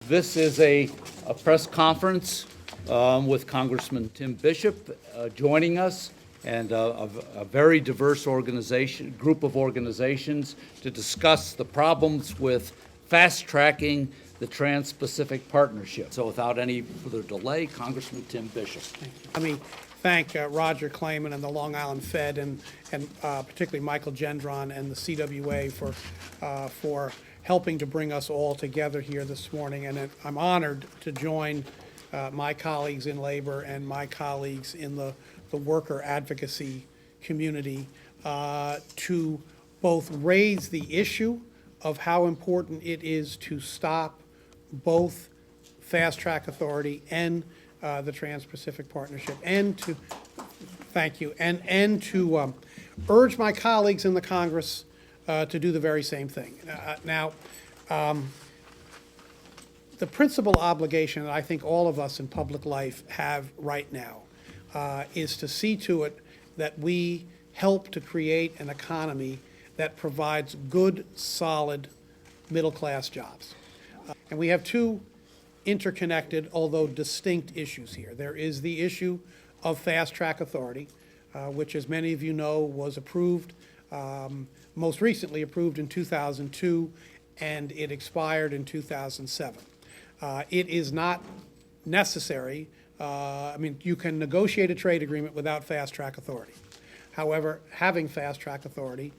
This is a press conference with Congressman Tim Bishop joining us, and a very diverse group of organizations to discuss the problems with fast-tracking the Trans-Pacific Partnership. So without any further delay, Congressman Tim Bishop. Let me thank Roger Clayman and the Long Island Fed and particularly Michael Gendron and the CWA for helping to bring us all together here this morning. And I'm honored to join my colleagues in labor and my colleagues in the worker advocacy community to both raise the issue of how important it is to stop both Fast Track Authority and the Trans-Pacific Partnership, and to to urge my colleagues in the Congress to do the very same thing. The principal obligation that I think all of us in public life have right now is to see to it that we help to create an economy that provides good, solid, middle-class jobs. And we have two interconnected, although distinct issues here. There is the issue of Fast Track Authority, which, as many of you know, was approved, most recently approved in 2002, and it expired in 2007. It is not necessary. You can negotiate a trade agreement without Fast Track Authority. However, having Fast Track Authority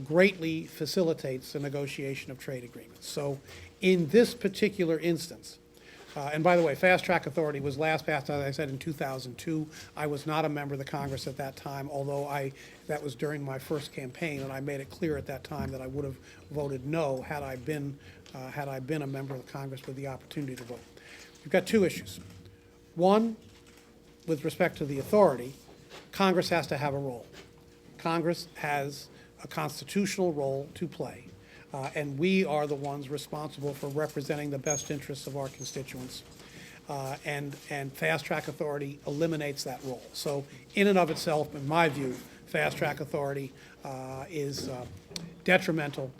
greatly facilitates the negotiation of trade agreements. So in this particular instance, and by the way, Fast Track Authority was last passed, as I said, in 2002. I was not a member of the Congress at that time, although that was during my first campaign, and I made it clear at that time that I would have voted no had I been a member of the Congress with the opportunity to vote. We've got two issues. One, with respect to the authority, Congress has to have a role. Congress has a constitutional role to play. And we are the ones responsible for representing the best interests of our constituents. And Fast Track Authority eliminates that role. So in and of itself, in my view, Fast Track Authority is detrimental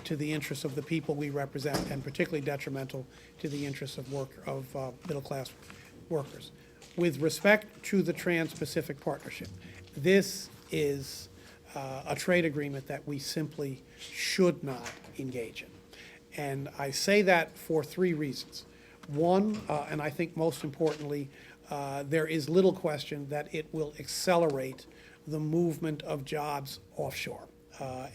to the interests of the people we represent, and particularly detrimental to the interests of middle-class workers. With respect to the Trans-Pacific Partnership, this is a trade agreement that we simply should not engage in. And I say that for three reasons. One, and I think most importantly, there is little question that it will accelerate the movement of jobs offshore.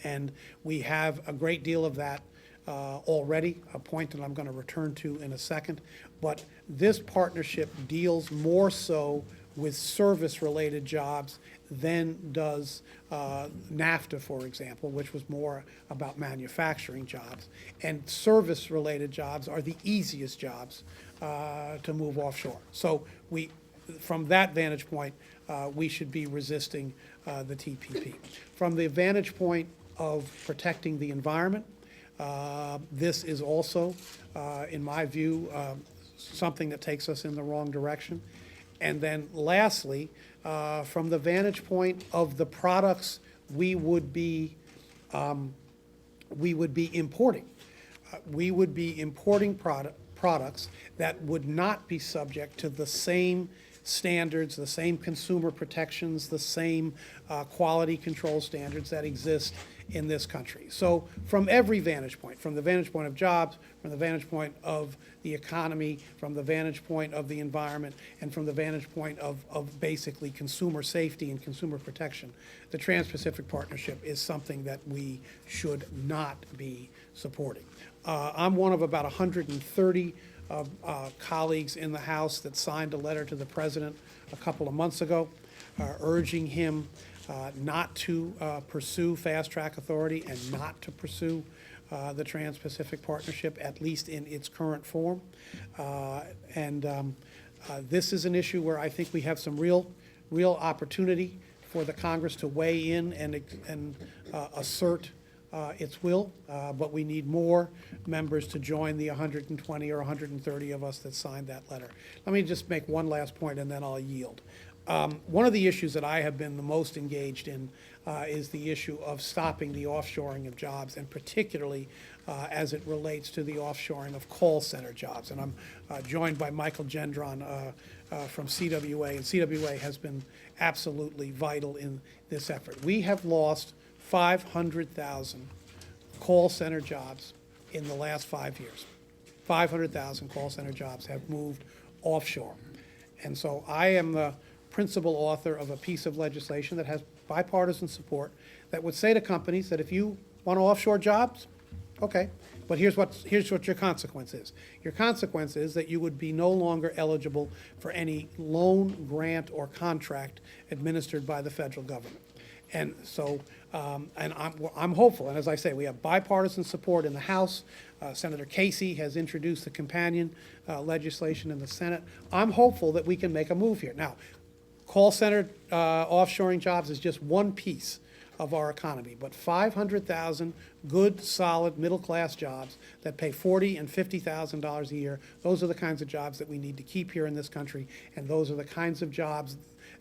And we have a great deal of that already, a point that I'm going to return to in a second. But this partnership deals more so with service-related jobs than does NAFTA, for example, which was more about manufacturing jobs. And service-related jobs are the easiest jobs to move offshore. So from that vantage point, we should be resisting the TPP. From the vantage point of protecting the environment, this is also, in my view, something that takes us in the wrong direction. And then lastly, from the vantage point of the products we would be importing. We would be importing products that would not be subject to the same standards, the same consumer protections, the same quality control standards that exist in this country. So from every vantage point, from the vantage point of jobs, from the vantage point of the economy, from the vantage point of the environment, and from the vantage point of basically consumer safety and consumer protection, the Trans-Pacific Partnership is something that we should not be supporting. I'm one of about 130 colleagues in the House that signed a letter to the President a couple of months ago urging him not to pursue Fast Track Authority and not to pursue the Trans-Pacific Partnership, at least in its current form. This is an issue where I think we have some real opportunity for the Congress to weigh in and assert its will, but we need more members to join the 120 or 130 of us that signed that letter. Let me just make one last point and then I'll yield. One of the issues that I have been the most engaged in is the issue of stopping the offshoring of jobs, and particularly as it relates to the offshoring of call center jobs. And I'm joined by Michael Gendron from CWA, and CWA has been absolutely vital in this effort. We have lost 500,000 call center jobs in the last 5 years. 500,000 call center jobs have moved offshore. And so I am the principal author of a piece of legislation that has bipartisan support that would say to companies that if you want to offshore jobs, okay, but here's what your consequence is. Your consequence is that you would be no longer eligible for any loan, grant, or contract administered by the federal government. And so, and I'm hopeful, and as I say, we have bipartisan support in the House. Senator Casey has introduced the companion legislation in the Senate. I'm hopeful that we can make a move here. Now, call center offshoring jobs is just one piece of our economy, but 500,000 good, solid, middle-class jobs that pay $40,000 and $50,000 a year, those are the kinds of jobs that we need to keep here in this country, and those are the kinds of jobs,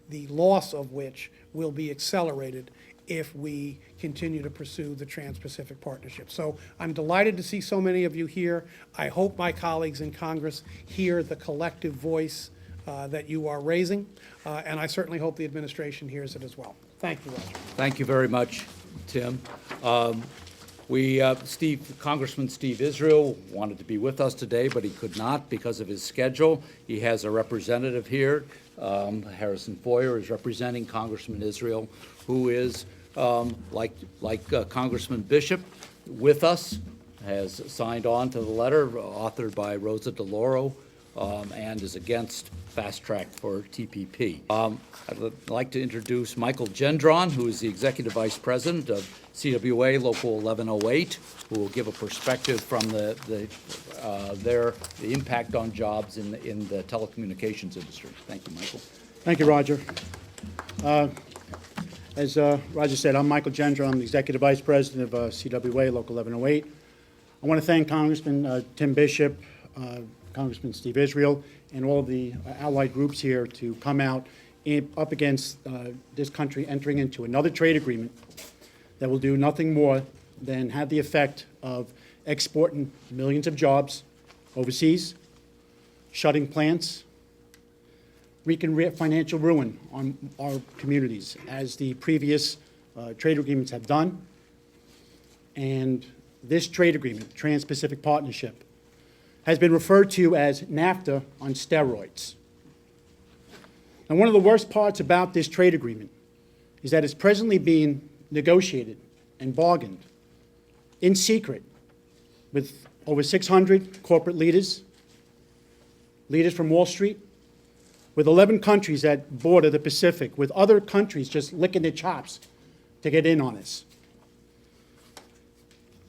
the loss of which will be accelerated if we continue to pursue the Trans-Pacific Partnership. So I'm delighted to see so many of you here. I hope my colleagues in Congress hear the collective voice that you are raising, and I certainly hope the administration hears it as well. Thank you, Roger. Thank you very much, Tim. Congressman Steve Israel wanted to be with us today, but he could not because of his schedule. He has a representative here. Harrison Foyer is representing Congressman Israel, who is, like Congressman Bishop, with us, has signed on to the letter authored by Rosa DeLauro, and is against fast track for TPP. I'd like to introduce Michael Gendron, who is the Executive Vice President of CWA Local 1108, who will give a perspective from the impact on jobs in the telecommunications industry. Thank you, Michael. Thank you, Roger. As Roger said, I'm Michael Gendron. I'm the Executive Vice President of CWA Local 1108. I want to thank Congressman Tim Bishop, Congressman Steve Israel, and all of the allied groups here to come out up against this country entering into another trade agreement that will do nothing more than have the effect of exporting millions of jobs overseas, shutting plants, wreaking financial ruin on our communities, as the previous trade agreements have done. And this trade agreement, Trans-Pacific Partnership, has been referred to as NAFTA on steroids. And one of the worst parts about this trade agreement is that it's presently being negotiated and bargained in secret with over 600 corporate leaders, leaders from Wall Street, with 11 countries that border the Pacific, with other countries just licking their chops to get in on this.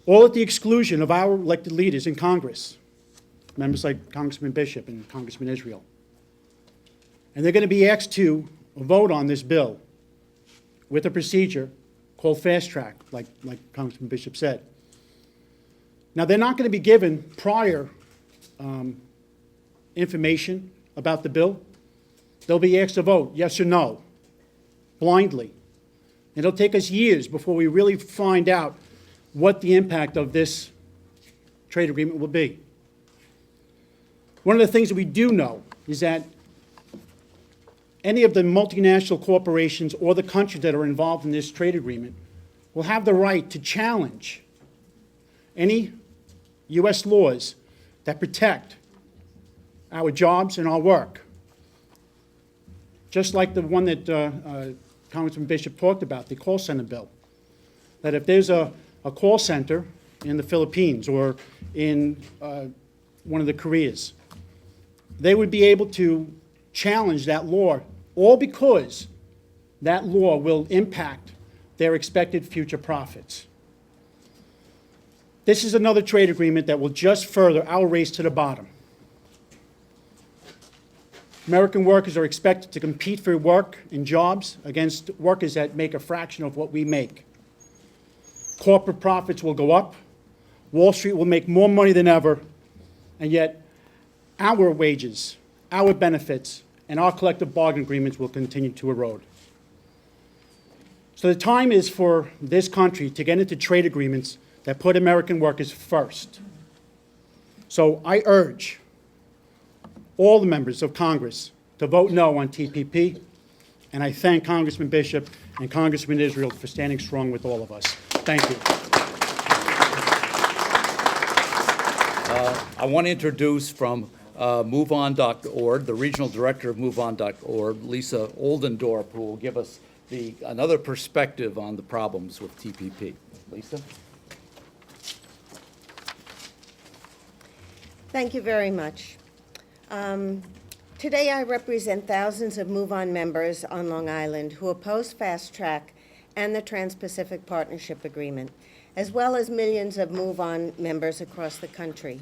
All at the exclusion of our elected leaders in Congress, members like Congressman Bishop and Congressman Israel. And they're going to be asked to vote on this bill with a procedure called fast track, like Congressman Bishop said. Now, they're not going to be given prior information about the bill. They'll be asked to vote yes or no, blindly. And it'll take us years before we really find out what the impact of this trade agreement will be. One of the things that we do know is that any of the multinational corporations or the countries that are involved in this trade agreement will have the right to challenge any U.S. laws that protect our jobs and our work. Just like the one that Congressman Bishop talked about, the call center bill. That if there's a call center in the Philippines or in one of the Koreas, they would be able to challenge that law, all because that law will impact their expected future profits. This is another trade agreement that will just further our race to the bottom. American workers are expected to compete for work and jobs against workers that make a fraction of what we make. Corporate profits will go up, Wall Street will make more money than ever, and yet our wages, our benefits, and our collective bargaining agreements will continue to erode. So the time is for this country to get into trade agreements that put American workers first. So I urge all the members of Congress to vote no on TPP, and I thank Congressman Bishop and Congressman Israel for standing strong with all of us. Thank you. I want to introduce from MoveOn.org, the regional director of MoveOn.org, Lisa Oldendorp, who will give us another perspective on the problems with TPP. Lisa? Thank you very much. Today I represent thousands of MoveOn members on Long Island who oppose Fast Track and the Trans-Pacific Partnership Agreement, as well as millions of MoveOn members across the country.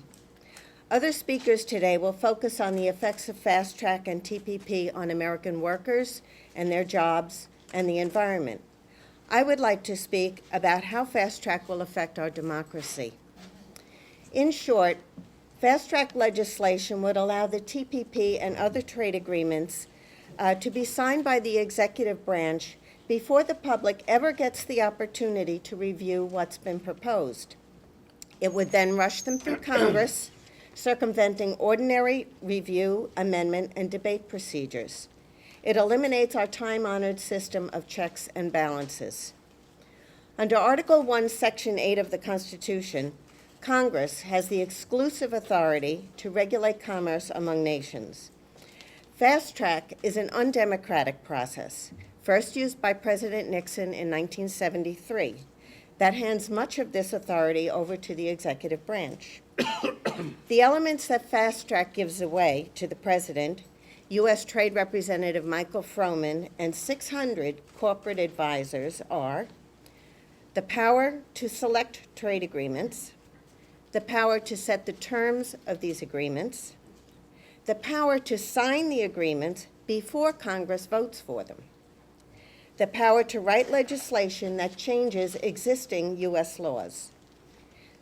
Other speakers today will focus on the effects of Fast Track and TPP on American workers and their jobs and the environment. I would like to speak about how Fast Track will affect our democracy. In short, Fast Track legislation would allow the TPP and other trade agreements to be signed by the executive branch before the public ever gets the opportunity to review what's been proposed. It would then rush them through Congress, circumventing ordinary review, amendment, and debate procedures. It eliminates our time-honored system of checks and balances. Under Article 1, Section 8 of the Constitution, Congress has the exclusive authority to regulate commerce among nations. Fast Track is an undemocratic process, first used by President Nixon in 1973, that hands much of this authority over to the executive branch. The elements that Fast Track gives away to the President, U.S. Trade Representative Michael Froman, and 600 corporate advisors are the power to select trade agreements, the power to set the terms of these agreements, the power to sign the agreements before Congress votes for them, the power to write legislation that changes existing U.S. laws,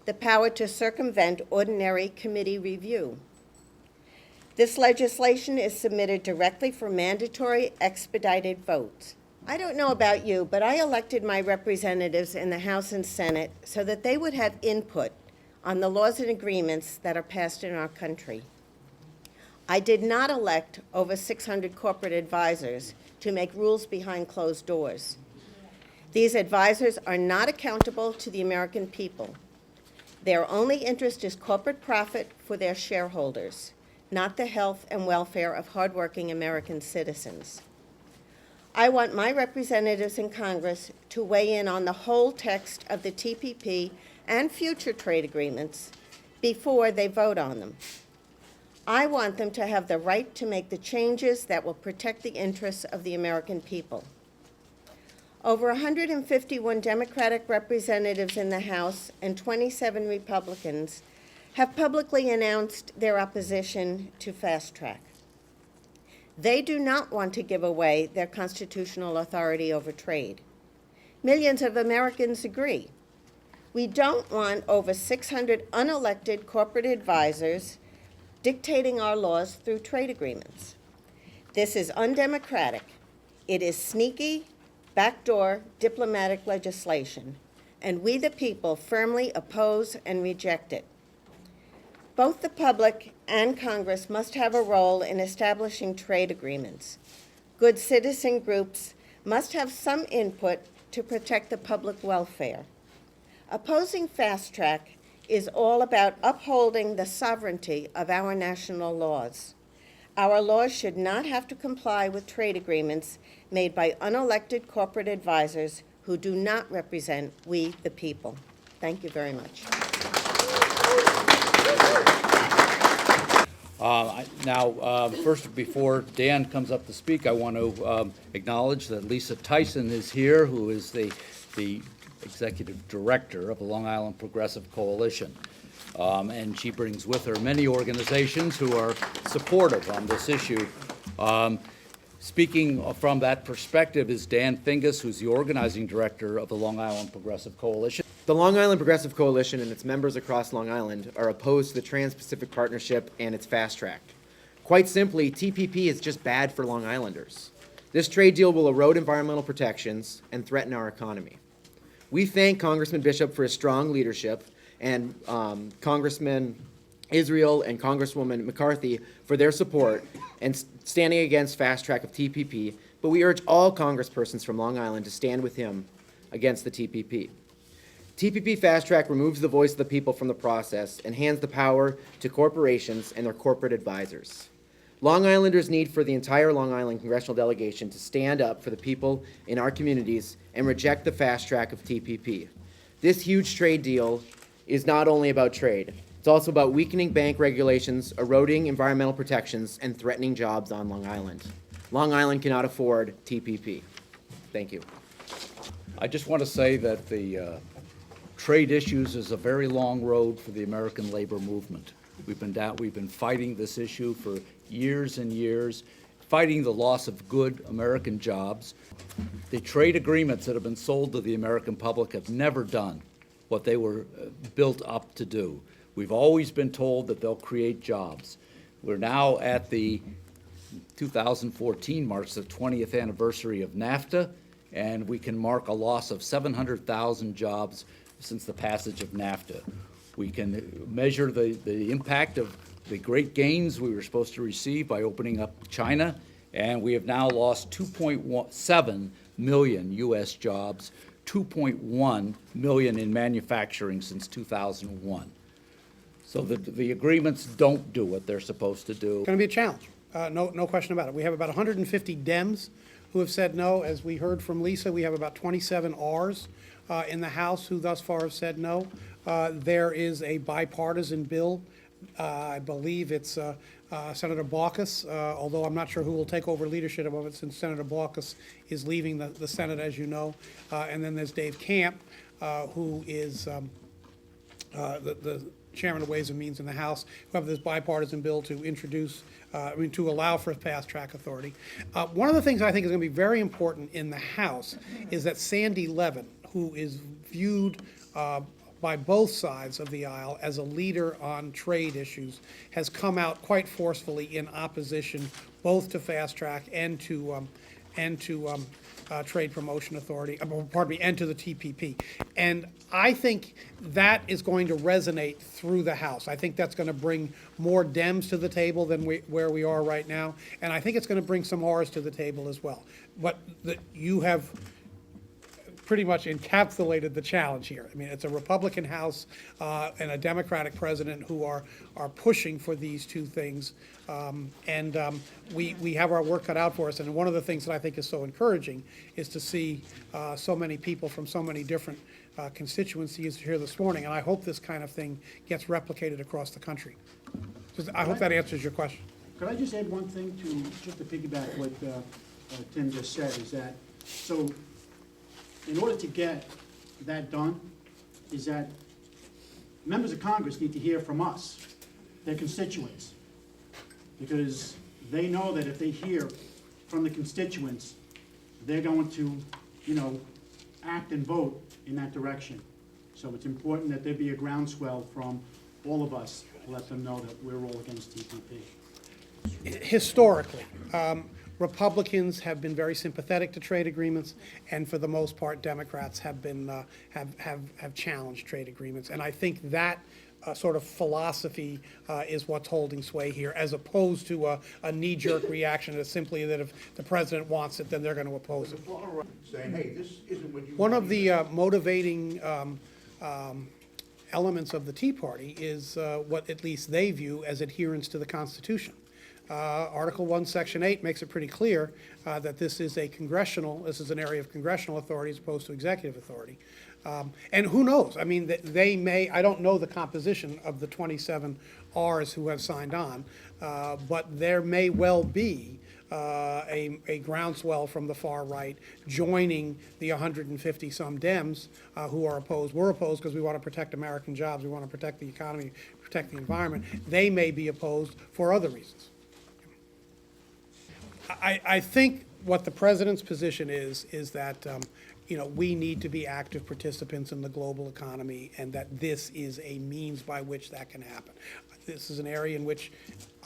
the power to circumvent ordinary committee review. This legislation is submitted directly for mandatory expedited votes. I don't know about you, but I elected my representatives in the House and Senate so that they would have input on the laws and agreements that are passed in our country. I did not elect over 600 corporate advisors to make rules behind closed doors. These advisors are not accountable to the American people. Their only interest is corporate profit for their shareholders, not the health and welfare of hardworking American citizens. I want my representatives in Congress to weigh in on the whole text of the TPP and future trade agreements before they vote on them. I want them to have the right to make the changes that will protect the interests of the American people. Over 151 Democratic representatives in the House and 27 Republicans have publicly announced their opposition to Fast Track. They do not want to give away their constitutional authority over trade. Millions of Americans agree. We don't want over 600 unelected corporate advisors dictating our laws through trade agreements. This is undemocratic. It is sneaky, backdoor diplomatic legislation, and we the people firmly oppose and reject it. Both the public and Congress must have a role in establishing trade agreements. Good citizen groups must have some input to protect the public welfare. Opposing Fast Track is all about upholding the sovereignty of our national laws. Our laws should not have to comply with trade agreements made by unelected corporate advisors who do not represent we, the people. Thank you very much. First, before Dan comes up to speak, I want to acknowledge that Lisa Tyson is here, who is the executive director of the Long Island Progressive Coalition. And she brings with her many organizations who are supportive on this issue. Speaking from that perspective is Dan Fingus, who's the organizing director of the Long Island Progressive Coalition. The Long Island Progressive Coalition and its members across Long Island are opposed to the Trans-Pacific Partnership and its Fast Track. Quite simply, TPP is just bad for Long Islanders. This trade deal will erode environmental protections and threaten our economy. We thank Congressman Bishop for his strong leadership and Congressman Israel and Congresswoman McCarthy for their support and standing against fast track of TPP, but we urge all congresspersons from Long Island to stand with him against the TPP. TPP fast track removes the voice of the people from the process and hands the power to corporations and their corporate advisors. Long Islanders need for the entire Long Island congressional delegation to stand up for the people in our communities and reject the fast track of TPP. This huge trade deal is not only about trade. It's also about weakening bank regulations, eroding environmental protections, and threatening jobs on Long Island. Long Island cannot afford TPP. Thank you. I just want to say that the trade issues is a very long road for the American labor movement. We've been fighting this issue for years and years, fighting the loss of good American jobs. The trade agreements that have been sold to the American public have never done what they were built up to do. We've always been told that they'll create jobs. We're now at the 2014 marks the 20th anniversary of NAFTA, and we can mark a loss of 700,000 jobs since the passage of NAFTA. We can measure the impact of the great gains we were supposed to receive by opening up China, and we have now lost 2.7 million U.S. jobs, 2.1 million in manufacturing since 2001. So the agreements don't do what they're supposed to do. It's going to be a challenge, no question about it. We have about 150 Dems who have said no. As we heard from Lisa, we have about 27 Rs in the House who thus far have said no. There is a bipartisan bill. I believe it's Senator Baucus, although I'm not sure who will take over leadership of it since Senator Baucus is leaving the Senate, as you know. And then there's Dave Camp, who is the Chairman of Ways and Means in the House, who have this bipartisan bill to introduce, to allow for fast-track authority. One of the things I think is going to be very important in the House is that Sandy Levin, who is viewed by both sides of the aisle as a leader on trade issues, has come out quite forcefully in opposition both to fast track and to Trade Promotion Authority, pardon me, and to the TPP. And I think that is going to resonate through the House. I think that's going to bring more Dems to the table than where we are right now, and I think it's going to bring some Rs to the table as well. But you have pretty much encapsulated the challenge here. I mean, it's a Republican House and a Democratic president who are pushing for these two things. We have our work cut out for us. And one of the things that I think is so encouraging is to see so many people from so many different constituencies here this morning. And I hope this kind of thing gets replicated across the country. I hope that answers your question. Could I just add one thing just to piggyback what Tim just said, is that, so in order to get that done, is that members of Congress need to hear from us, their constituents, because they know that if they hear from the constituents, they're going to, act and vote in that direction. So it's important that there be a groundswell from all of us to let them know that we're all against TPP. Historically, Republicans have been very sympathetic to trade agreements, and for the most part, Democrats have been have challenged trade agreements. And I think that sort of philosophy is what's holding sway here, as opposed to a knee-jerk reaction that's simply that if the president wants it, then they're going to oppose it. Saying, hey, this isn't what you One want. of the motivating elements of the Tea Party is what at least they view as adherence to the Constitution. Article 1, Section 8 makes it pretty clear that this is an area of congressional authority as opposed to executive authority. And who knows? I mean, they may, I don't know the composition of the 27 Rs who have signed on, but there may well be a groundswell from the far right joining the 150-some Dems who are opposed. We're opposed because we want to protect American jobs, we want to protect the economy, protect the environment. They may be opposed for other reasons. I think what the president's position is that we need to be active participants in the global economy, and that this is a means by which that can happen. this is an area in which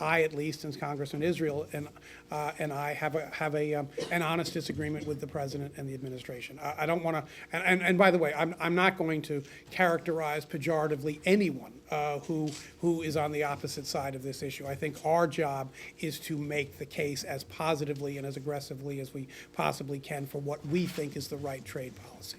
I, at least, and Congressman Israel and I have an honest disagreement with the president and the administration. I don't want to, and by the way, I'm not going to characterize pejoratively anyone who is on the opposite side of this issue. I think our job is to make the case as positively and as aggressively as we possibly can for what we think is the right trade policy.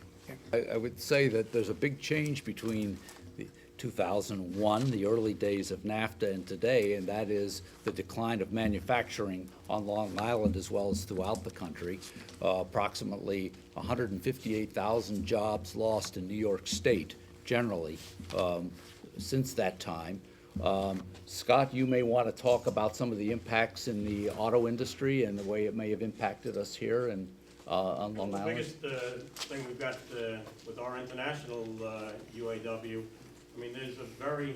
Okay. I would say that there's a big change between the 2001, the early days of NAFTA, and today, and that is the decline of manufacturing on Long Island as well as throughout the country. Approximately 158,000 jobs lost in New York State generally since that time. Scott, you may want to talk about some of the impacts in the auto industry and the way it may have impacted us here and on Long The Island. biggest thing we've got with our international UAW, I mean, there's a very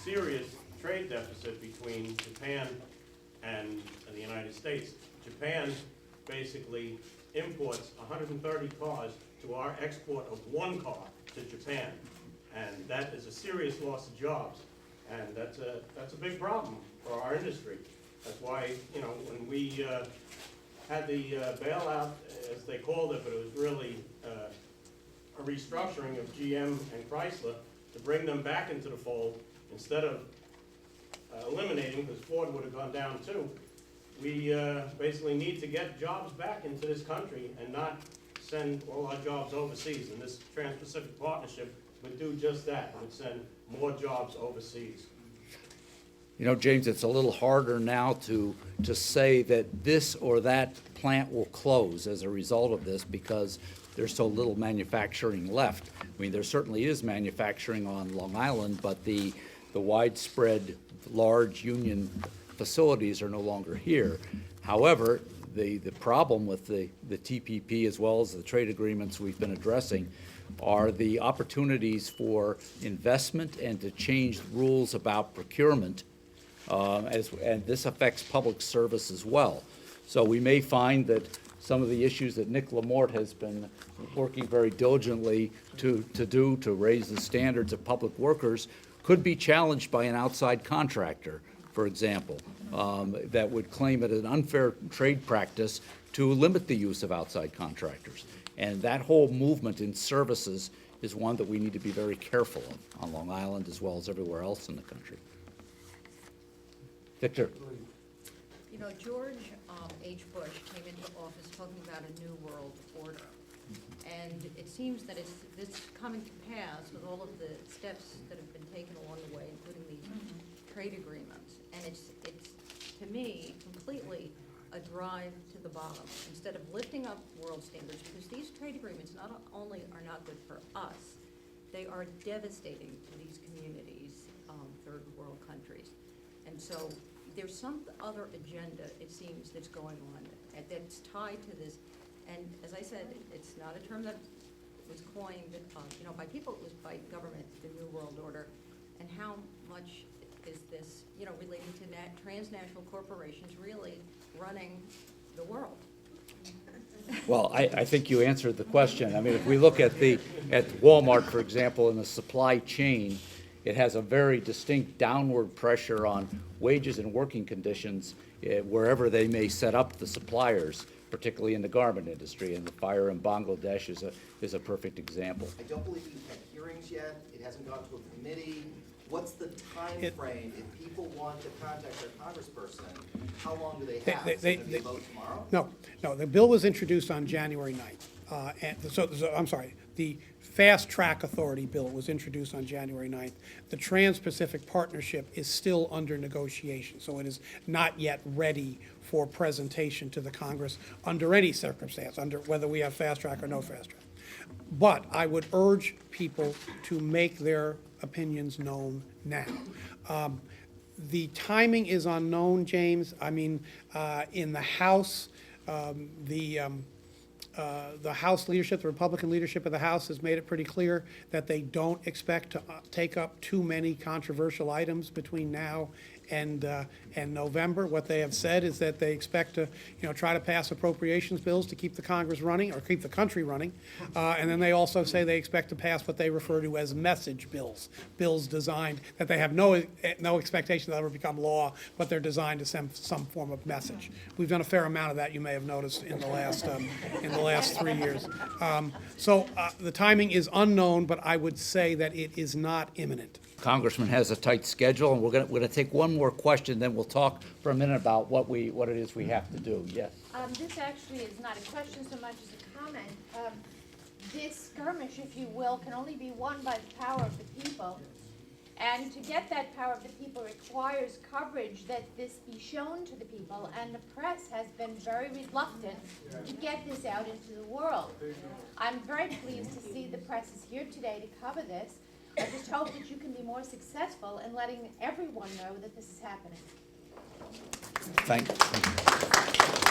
serious trade deficit between Japan and the United States. Japan basically imports 130 cars to our export of one car to Japan. And that is a serious loss of jobs. And that's a big problem for our industry. That's why, you know, when we had the bailout, as they called it, but it was really a restructuring of GM and Chrysler to bring them back into the fold instead of eliminating, because Ford would have gone down too. We basically need to get jobs back into this country and not send all our jobs overseas. And this Trans-Pacific Partnership would do just that. It would send more jobs overseas. You know, James, it's a little harder now to say that this or that plant will close as a result of this because there's so little manufacturing left. I mean, there certainly is manufacturing on Long Island, but the widespread large union facilities are no longer here. However, the problem with the TPP as well as the trade agreements we've been addressing are the opportunities for investment and to change rules about procurement, and this affects public service as well. So we may find that some of the issues that Nick Lamort has been working very diligently to raise the standards of public workers could be challenged by an outside contractor, for example, that would claim it an unfair trade practice to limit the use of outside contractors. And that whole movement in services is one that we need to be very careful of on Long Island as well as everywhere else in the country. Victor. You know, George H. Bush came into office talking about a new world order. And it seems that it's coming to pass with all of the steps that have been taken along the way, including these trade agreements. And it's to me, completely a drive to the bottom. Instead of lifting up world standards, because these trade agreements not only are not good for us, they are devastating to these communities, third world countries. And so there's some other agenda, it seems, that's going on that's tied to this. And as I said, it's not a term that was coined, by people, it was by government, the New World Order. And how much is this, relating to transnational corporations really running the world? Well, I think you answered the question. I mean, if we look at Walmart, for example, in the supply chain, it has a very distinct downward pressure on wages and working conditions wherever they may set up the suppliers, particularly in the garment industry. And the fire in Bangladesh is a perfect example. I don't believe you've had hearings yet. It hasn't gone to a committee. What's the time frame? If people want to contact their congressperson, how long do they have? Is it going to be a vote tomorrow? No, the bill was introduced on January 9th. I'm sorry, the Fast Track Authority bill was introduced on January 9th. The Trans-Pacific Partnership is still under negotiation, so it is not yet ready for presentation to the Congress under any circumstance, under whether we have fast track or no fast track. But I would urge people to make their opinions known now. The timing is unknown, James. I mean, in the House, the House leadership, the Republican leadership of the House has made it pretty clear that they don't expect to take up too many controversial items between now and November. What they have said is that they expect to, try to pass appropriations bills to keep the Congress running, or keep the country running. And then they also say they expect to pass what they refer to as message bills, bills designed, that they have no expectation they'll ever become law, but they're designed to send some form of message. We've done a fair amount of that, you may have noticed, in the last 3 years. So the timing is unknown, but I would say that it is not imminent. Congressman has a tight schedule, and we're gonna take one more question, then we'll talk for a minute about what it is we have to do. Yes. This actually is not a question so much as a comment. This skirmish, if you will, can only be won by the power of the people. And to get that power of the people requires coverage that this be shown to the people, and the press has been very reluctant to get this out into the world. I'm very pleased to see the press is here today to cover this. I just hope that you can be more successful in letting everyone know that this is happening. Thank you.